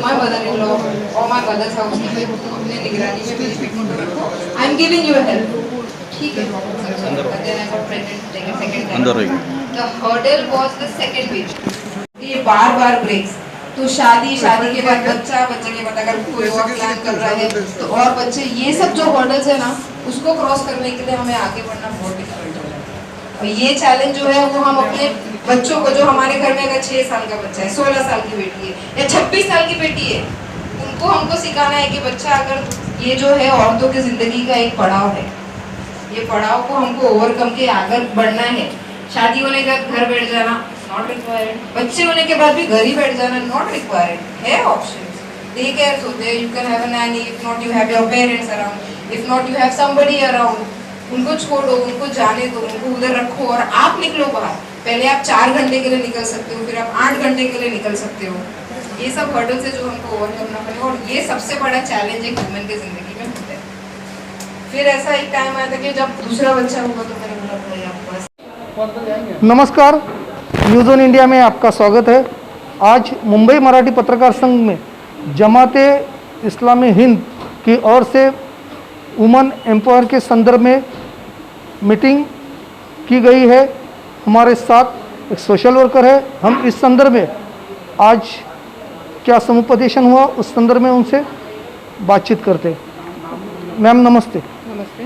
my mother-in-law or my mother's house की भाई अपने निगरानी में मेरी बेटी को रखो. I'm giving you help. ठीक है. But then I got pregnant like a second time. The hurdle was the second baby. ये बार ब्रेक्स. तो शादी के बाद बच्चे के बाद अगर कोई और प्लान कर रहा है तो और बच्चे, ये सब जो हर्डल्स है ना, उसको क्रॉस करने के लिए हमें आगे बढ़ना बहुत डिफिकल्ट हो जाता है. और ये चैलेंज जो है वो हम अपने बच्चों को, जो हमारे घर में अगर 6 साल का बच्चा है, 16 साल की बेटी है या 26 साल की बेटी है, उनको हमको सिखाना है कि बच्चा अगर ये जो है औरतों की जिंदगी का एक पड़ाव है, ये पड़ाव को हमको ओवरकम के आगे बढ़ना है. शादी होने के बाद घर बैठ जाना नॉट रिक्वायर्ड. बच्चे होने के बाद भी घर ही बैठ जाना नॉट रिक्वायर्ड. है ऑप्शंस. डे केयर्स होते हैं. You can have a Naini. If not you have your parents around. If not you have somebody around. उनको छोड़ो, उनको जाने दो, उनको उधर रखो और आप निकलो बाहर. पहले आप 4 घंटे के लिए निकल सकते हो, फिर आप 8 घंटे के लिए निकल सकते हो. ये सब हर्डल्स है जो हमको ओवरकम करना पड़ेगा और ये सबसे बड़ा चैलेंज एक वुमेन की जिंदगी में होता है. फिर ऐसा एक टाइम आया था कि जब दूसरा बच्चा हुआ तो मैंने बोला भाई आपको. नमस्कार, न्यूज़ ऑन इंडिया में आपका स्वागत है. आज मुंबई मराठी पत्रकार संघ में जमाते इस्लामी हिंद की ओर से वुमन एम्पावर के संदर्भ में मीटिंग की गई है. हमारे साथ एक सोशल वर्कर है. हम इस संदर्भ में आज क्या समुपदेशन हुआ उस संदर्भ में उनसे बातचीत करते हैं. मैम नमस्ते. नमस्ते.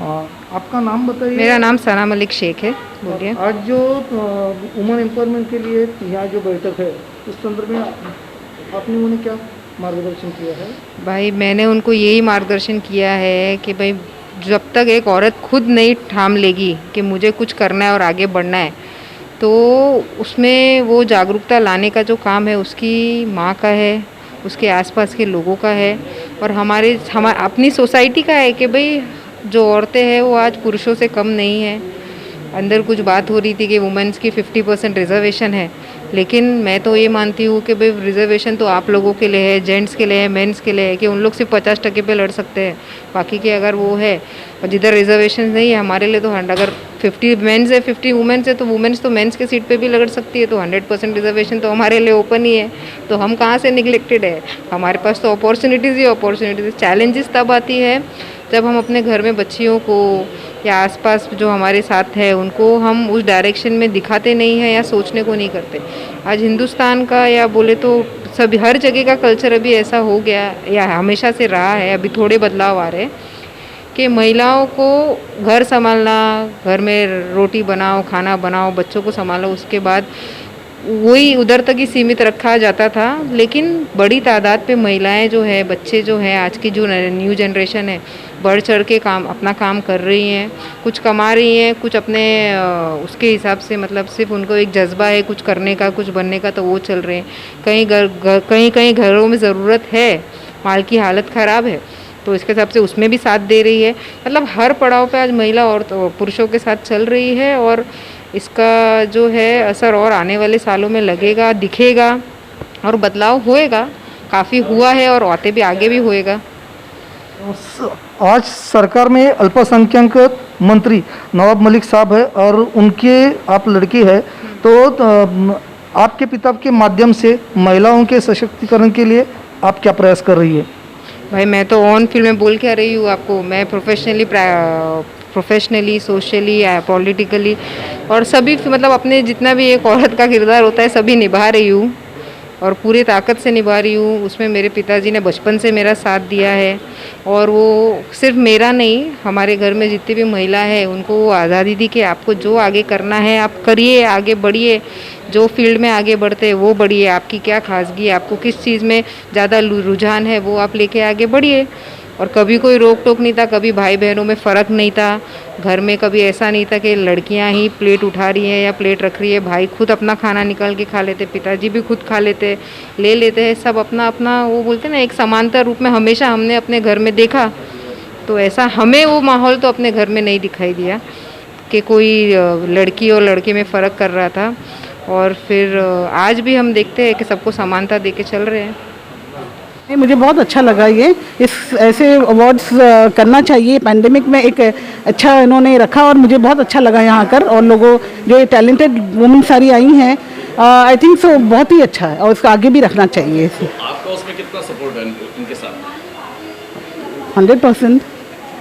आपका नाम बताइए. मेरा नाम सना मलिक शेख है. बोलिए. आज जो वुमन एम्पावरमेंट के लिए यहाँ जो बैठक है उस संदर्भ में आपने उन्हें क्या मार्गदर्शन किया है? भाई मैंने उनको यही मार्गदर्शन किया है कि भाई जब तक एक औरत खुद नहीं ठाम लेगी कि मुझे कुछ करना है और आगे बढ़ना है, तो उसमें वो जागरूकता लाने का जो काम है उसकी माँ का है, उसके आसपास के लोगों का है और हमारे अपनी सोसाइटी का है कि भाई जो औरतें हैं वो आज पुरुषों से कम नहीं है. अंदर कुछ बात हो रही थी कि वुमेन्स की 50% रिजर्वेशन है, लेकिन मैं तो ये मानती हूँ कि भाई रिजर्वेशन तो आप लोगों के लिए है, जेंट्स के लिए है, मेंस के लिए है कि उन लोग सिर्फ 50% पे लड़ सकते हैं. बाकी के अगर वो है और जिधर रिजर्वेशन नहीं है हमारे लिए तो अगर 50 मेंस है 50 वुमेन्स है तो वुमेन्स तो मेंस के सीट पे भी लड़ सकती है. तो 100% रिजर्वेशन तो हमारे लिए ओपन ही है. तो हम कहाँ से निगलेक्टेड है? हमारे पास तो अपॉर्चुनिटीज़ ही अपॉर्चुनिटीज़. चैलेंजेस तब आती है जब हम अपने घर में बच्चियों को या आसपास जो हमारे साथ है उनको हम उस डायरेक्शन में दिखाते नहीं हैं या सोचने को नहीं करते. आज हिंदुस्तान का या बोले तो सभी हर जगह का कल्चर अभी ऐसा हो गया या हमेशा से रहा है, अभी थोड़े बदलाव आ रहे हैं कि महिलाओं को घर संभालना, घर में रोटी बनाओ, खाना बनाओ, बच्चों को संभालो, उसके बाद वही उधर तक ही सीमित रखा जाता था. लेकिन बड़ी तादाद पे महिलाएं जो है, बच्चे जो हैं, आज की जो न्यू जनरेशन है बढ़ चढ़ के अपना काम कर रही हैं, कुछ कमा रही हैं, कुछ अपने उसके हिसाब से मतलब सिर्फ उनको एक जज्बा है कुछ करने का, कुछ बनने का, तो वो चल रहे हैं. कहीं घरों में ज़रूरत है, माल की हालत ख़राब है तो इसके हिसाब से उसमें भी साथ दे रही है. मतलब हर पड़ाव पे आज महिला और पुरुषों के साथ चल रही है और इसका जो है असर और आने वाले सालों में लगेगा, दिखेगा और बदलाव होएगा. काफ़ी हुआ है और आगे भी होएगा. आज सरकार में अल्पसंख्यक मंत्री नवाब मलिक साहब है और उनके आप लड़की है, तो आपके पिता के माध्यम से महिलाओं के सशक्तिकरण के लिए आप क्या प्रयास कर रही है? भाई मैं तो ऑन फील्ड में बोल के आ रही हूँ आपको. मैं प्रोफेशनली, सोशली, पॉलिटिकली और सभी मतलब अपने जितना भी एक औरत का किरदार होता है सभी निभा रही हूँ और पूरी ताकत से निभा रही हूँ. उसमें मेरे पिताजी ने बचपन से मेरा साथ दिया है और वो सिर्फ मेरा नहीं, हमारे घर में जितनी भी महिला है उनको वो आज़ादी दी कि आपको जो आगे करना है आप करिए, आगे बढ़िए, जो फील्ड में आगे बढ़ते हैं वो बढ़िए. आपकी क्या खासगी है, आपको किस चीज़ में ज़्यादा रुझान है वो आप लेके आगे बढ़िए. और कभी कोई रोक टोक नहीं था, कभी भाई बहनों में फ़र्क नहीं था. घर में कभी ऐसा नहीं था कि लड़कियां ही प्लेट उठा रही हैं या प्लेट रख रही है. भाई खुद अपना खाना निकाल के खा लेते, पिताजी भी खुद खा लेते, ले लेते हैं. सब अपना अपना वो बोलते हैं ना, एक समानता रूप में हमेशा हमने अपने घर में देखा. तो ऐसा हमें वो माहौल तो अपने घर में नहीं दिखाई दिया कि कोई लड़की और लड़के में फ़र्क कर रहा था. और फिर आज भी हम देखते हैं कि सबको समानता दे के चल रहे हैं. मुझे बहुत अच्छा लगा ये इस ऐसे अवार्ड्स करना चाहिए. पैंडेमिक में एक अच्छा इन्होंने रखा और मुझे बहुत अच्छा लगा यहाँ कर. और लोगों जो टैलेंटेड वुमेन सारी आई हैं आई थिंक सो बहुत ही अच्छा है और उसको आगे भी रखना चाहिए। आपका उसमें कितना सपोर्ट है इनके साथ? 100%।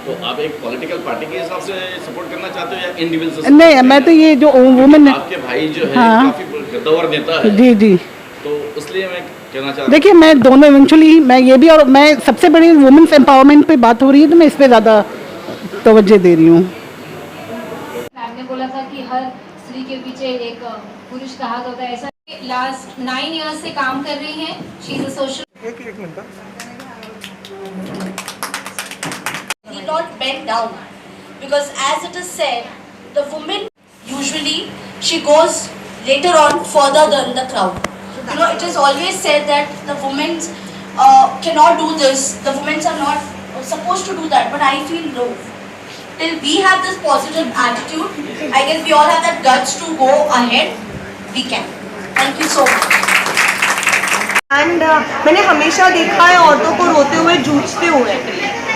तो आप एक पॉलिटिकल पार्टी के हिसाब से सपोर्ट करना चाहते हो या इंडिविजुअल? नहीं, मैं तो ये जो वुमेन, आपके भाई जो है हाँ, काफी कद्दावर नेता है। जी जी, तो इसलिए मैं कहना चाहता हूँ, देखिए मैं दोनों इवेंचुअली मैं ये भी, और मैं सबसे बड़ी वुमेन्स एम्पावरमेंट पे बात हो रही है तो मैं इस पे ज़्यादा तवज्जो दे रही हूँ। मैम ने बोला था कि हर स्त्री के पीछे एक पुरुष का हाथ होता है, ऐसा लास्ट 9 इयर्स से काम कर रही हैं। She is a social. एक minute Need not bend down, because as it is said, the woman usually she goes later on further than the crowd. You know, it is always said that the women cannot do this, the women are not supposed to do that, but I feel no. Till we have this positive attitude, I guess we all have that guts to go ahead, we can. Thank you so much. And मैंने हमेशा देखा है औरतों को रोते हुए, जूझते हुए,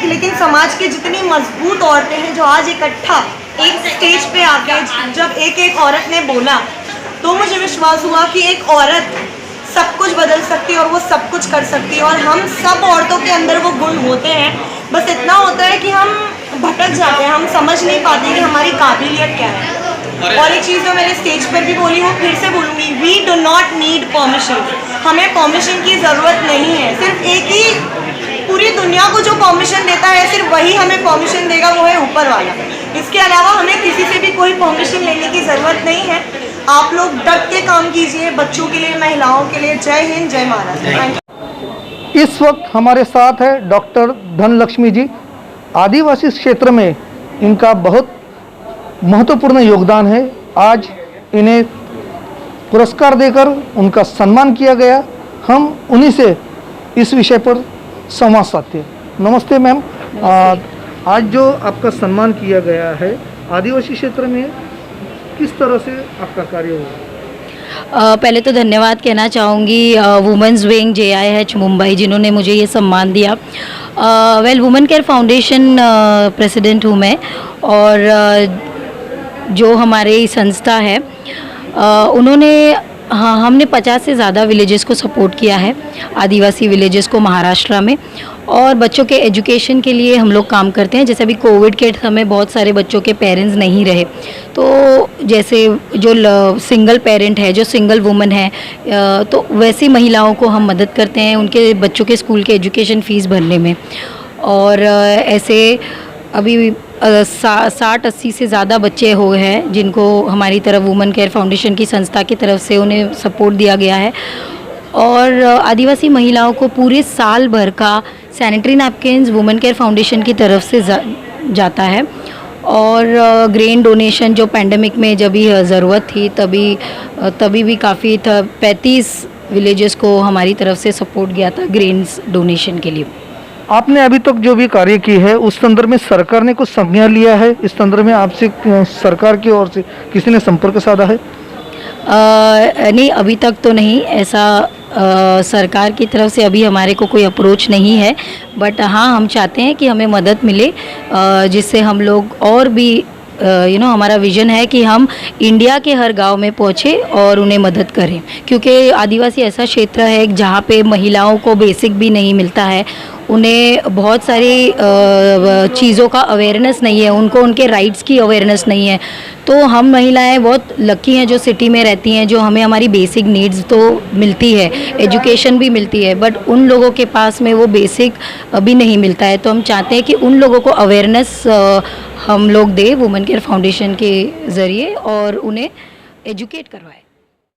लेकिन समाज की जितनी मजबूत औरतें हैं जो आज इकट्ठा एक स्टेज पे आके जब एक एक औरत ने बोला तो मुझे विश्वास हुआ कि एक औरत सब कुछ बदल सकती है और वो सब कुछ कर सकती है। और हम सब औरतों के अंदर वो गुण होते हैं, बस इतना होता है कि हम भटक जाते हैं, हम समझ नहीं पाते कि हमारी काबिलियत क्या है। और एक चीज़ जो मैंने स्टेज पर भी बोली हूँ, फिर से बोलूँगी, we do not need permission. हमें परमिशन की ज़रूरत नहीं है। सिर्फ एक ही पूरी दुनिया को जो परमिशन देता है सिर्फ वही हमें परमिशन देगा, वो है ऊपर वाला। इसके अलावा हमें किसी से भी कोई परमिशन लेने की ज़रूरत नहीं है। आप लोग डट के काम कीजिए, बच्चों के लिए, महिलाओं के लिए। जय हिंद, जय महाराष्ट्र। इस वक्त हमारे साथ है डॉक्टर धनलक्ष्मी जी। आदिवासी क्षेत्र में इनका बहुत महत्वपूर्ण योगदान है। आज इन्हें पुरस्कार देकर उनका सम्मान किया गया। हम उन्हीं से इस विषय पर संवाद साधते हैं। नमस्ते मैम, आज जो आपका सम्मान किया गया है, आदिवासी क्षेत्र में किस तरह से आपका कार्य हुआ? पहले तो धन्यवाद कहना चाहूँगी वुमेंस विंग JIH मुंबई, जिन्होंने मुझे ये सम्मान दिया। वुमेन केयर फाउंडेशन प्रेसिडेंट हूँ मैं, और जो हमारी संस्था है उन्होंने, हाँ, हमने 50 से ज़्यादा विलेजेस को सपोर्ट किया है, आदिवासी विलेजेस को महाराष्ट्र में। और बच्चों के एजुकेशन के लिए हम लोग काम करते हैं। जैसे अभी कोविड के समय बहुत सारे बच्चों के पेरेंट्स नहीं रहे, तो जैसे जो सिंगल पेरेंट है, जो सिंगल वुमन है, तो वैसी महिलाओं को हम मदद करते हैं उनके बच्चों के स्कूल के एजुकेशन फ़ीस भरने में। और ऐसे अभी 60-80 से ज़्यादा बच्चे हो हैं जिनको हमारी तरफ वुमेन केयर फाउंडेशन की संस्था की तरफ से उन्हें सपोर्ट दिया गया है। और आदिवासी महिलाओं को पूरे साल भर का sanitary napkins women care foundation की तरफ से जाता है। और ग्रेन डोनेशन जो पैंडमिक में जब भी ज़रूरत थी तभी भी काफ़ी था, 35 विलेजेस को हमारी तरफ से सपोर्ट गया था ग्रेन्स डोनेशन के लिए। आपने अभी तक जो भी कार्य की है उस संदर्भ में सरकार ने कुछ संज्ञान लिया है? इस संदर्भ में आपसे सरकार की ओर से किसी ने संपर्क साधा है? नहीं, अभी तक तो नहीं ऐसा सरकार की तरफ से अभी हमारे को कोई अप्रोच नहीं है। बट हाँ, हम चाहते हैं कि हमें मदद मिले, जिससे हम लोग और भी हमारा विज़न है कि हम इंडिया के हर गांव में पहुँचे और उन्हें मदद करें। क्योंकि आदिवासी ऐसा क्षेत्र है जहाँ पे महिलाओं को बेसिक भी नहीं मिलता है, उन्हें बहुत सारी चीज़ों का अवेयरनेस नहीं है, उनको उनके राइट्स की अवेयरनेस नहीं है। तो हम महिलाएं बहुत लकी हैं जो सिटी में रहती हैं, जो हमें हमारी बेसिक नीड्स तो मिलती है, एजुकेशन भी मिलती है, बट उन लोगों के पास में वो बेसिक अभी नहीं मिलता है। तो हम चाहते हैं कि उन लोगों को अवेयरनेस हम लोग दें वुमेन केयर फाउंडेशन के ज़रिए और उन्हें एजुकेट करवाएं।